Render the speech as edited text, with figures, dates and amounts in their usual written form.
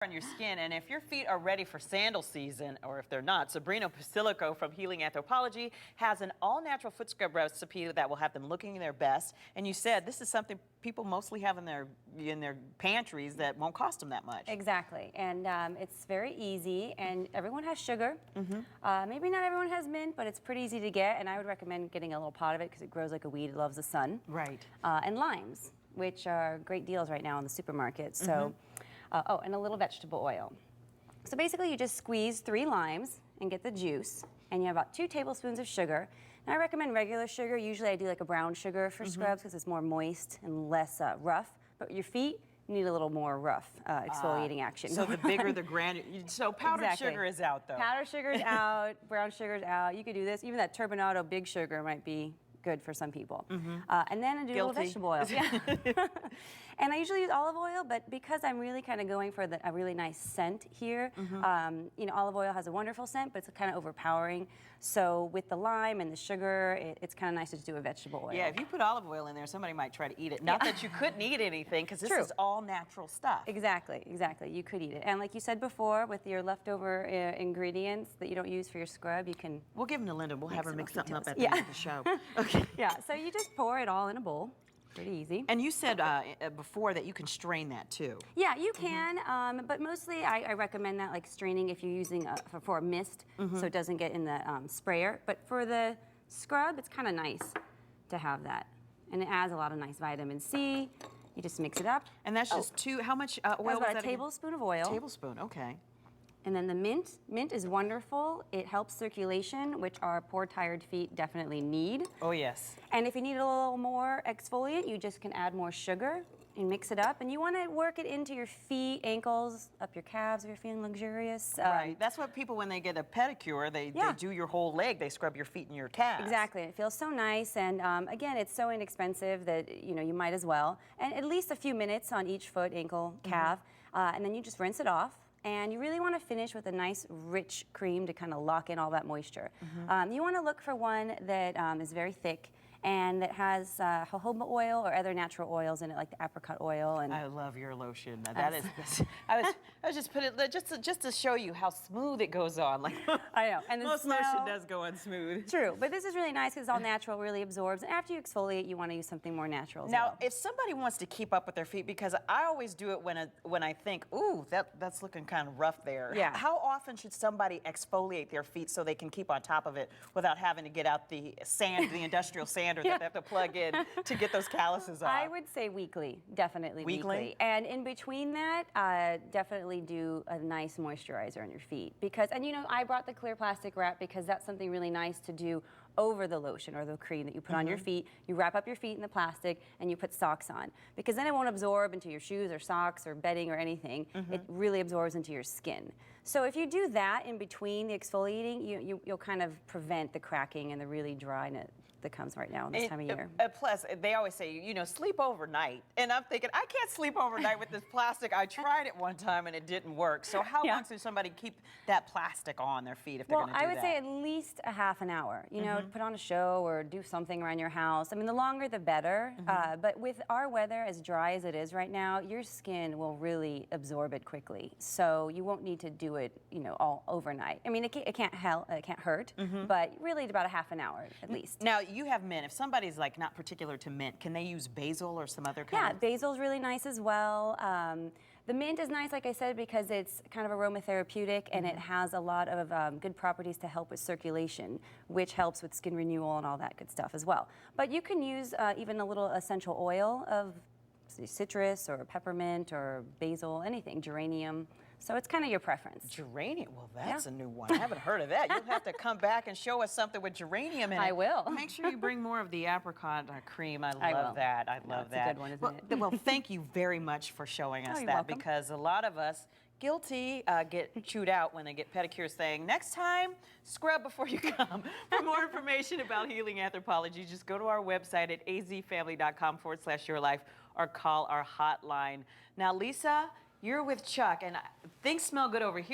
on your skin, and if your feet are ready for sandal season, or if they're not, Sabrina Posillico from Healing Anthropology has an all-natural foot scrub recipe that will have them looking their best. And you said this is something people mostly have in their pantries that won't cost them that much. Exactly, and it's very easy, and everyone has sugar. Maybe not everyone has mint, but it's pretty easy to get, and I would recommend getting a little pot of it because it grows like a weed, it loves the sun. Right. And limes, which are great deals right now in the supermarket. So, oh, and a little vegetable oil. So basically you just squeeze 3 limes and get the juice, and you have about 2 tablespoons of sugar. Now I recommend regular sugar. Usually I do like a brown sugar for scrubs because it's more moist and less rough. But your feet need a little more rough exfoliating action. So the bigger the so powdered sugar is out though. Powdered sugar is out, brown sugar is out. You could do this. Even that turbinado big sugar might be good for some people. And then I do a little vegetable oil. Yeah. And I usually use olive oil, but because I'm really kind of going for a really nice scent here, you know, olive oil has a wonderful scent, but it's kind of overpowering. So with the lime and the sugar, it's kind of nice to just do a vegetable oil. Yeah, if you put olive oil in there, somebody might try to eat it. Not that you couldn't eat anything, because this is all natural stuff. Exactly, exactly. You could eat it. And like you said before, with your leftover ingredients that you don't use for your scrub, you can... We'll give them to Linda. We'll have her mix something up at the end of the show. Okay. Yeah, so you just pour it all in a bowl. Pretty easy. And you said before that you can strain that too. Yeah, you can, but mostly I recommend that like straining if you're using for a mist, so it doesn't get in the sprayer. But for the scrub, it's kind of nice to have that. And it adds a lot of nice vitamin C. You just mix it up. And that's just how much oil was about that a tablespoon of oil. Tablespoon, okay. And then the mint. Mint is wonderful. It helps circulation, which our poor, tired feet definitely need. Oh, yes. And if you need a little more exfoliant, you just can add more sugar and mix it up. And you want to work it into your feet, ankles, up your calves if you're feeling luxurious. Right. That's what people, when they get a pedicure, they do your whole leg. They scrub your feet and your calves. Exactly. It feels so nice. And again, it's so inexpensive that, you know, you might as well. And at least a few minutes on each foot, ankle, calf. And then you just rinse it off. And you really want to finish with a nice, rich cream to kind of lock in all that moisture. You want to look for one that is very thick and that has jojoba oil or other natural oils in it, like the apricot oil. And I love your lotion. That is, I was just put it just to show you how smooth it goes on. Like I know, and most lotion does go on smooth. True, but this is really nice because it's all natural, really absorbs. And after you exfoliate, you want to use something more natural. Now, if somebody wants to keep up with their feet, because I always do it when I think, ooh, that's looking kind of rough there. Yeah. How often should somebody exfoliate their feet so they can keep on top of it without having to get out the sand, the industrial sander that they have to plug in to get those calluses off? I would say weekly, definitely weekly. And in between that, definitely do a nice moisturizer on your feet. Because, and you know, I brought the clear plastic wrap because that's something really nice to do over the lotion or the cream that you put on your feet. You wrap up your feet in the plastic and you put socks on, because then it won't absorb into your shoes or socks or bedding or anything. It really absorbs into your skin. So if you do that in between the exfoliating, you'll kind of prevent the cracking and the really dryness that comes right now in this time of year. Plus, they always say, you know, sleep overnight. And I'm thinking, I can't sleep overnight with this plastic. I tried it one time and it didn't work. So how long should somebody keep that plastic on their feet if they're going to do that? Well, I would say at least a half an hour. You know, put on a show or do something around your house. I mean, the longer the better. But with our weather as dry as it is right now, your skin will really absorb it quickly. So you won't need to do it, you know, all overnight. I mean, it can't hurt, but really about a half an hour at least. Now, you have mint. If somebody's like not particular to mint, can they use basil or some other kind of? Yeah, basil's really nice as well. The mint is nice, like I said, because it's kind of aromatherapeutic and it has a lot of good properties to help with circulation, which helps with skin renewal and all that good stuff as well. But you can use even a little essential oil of citrus or peppermint or basil, anything, geranium. So it's kind of your preference. Geranium? Well, that's a new one. I haven't heard of that. You'll have to come back and show us something with geranium in it. I will. Make sure you bring more of the apricot cream. I love that. I love that. It's a good one, isn't it? Well, thank you very much for showing us you're that, welcome. because a lot of us guilty get chewed out when they get pedicures saying, next time, scrub before you come. For more information about Healing Anthropology, just go to our website at azfamily.com/yourlife or call our hotline. Now, Lisa, you're with Chuck, and things smell good over here.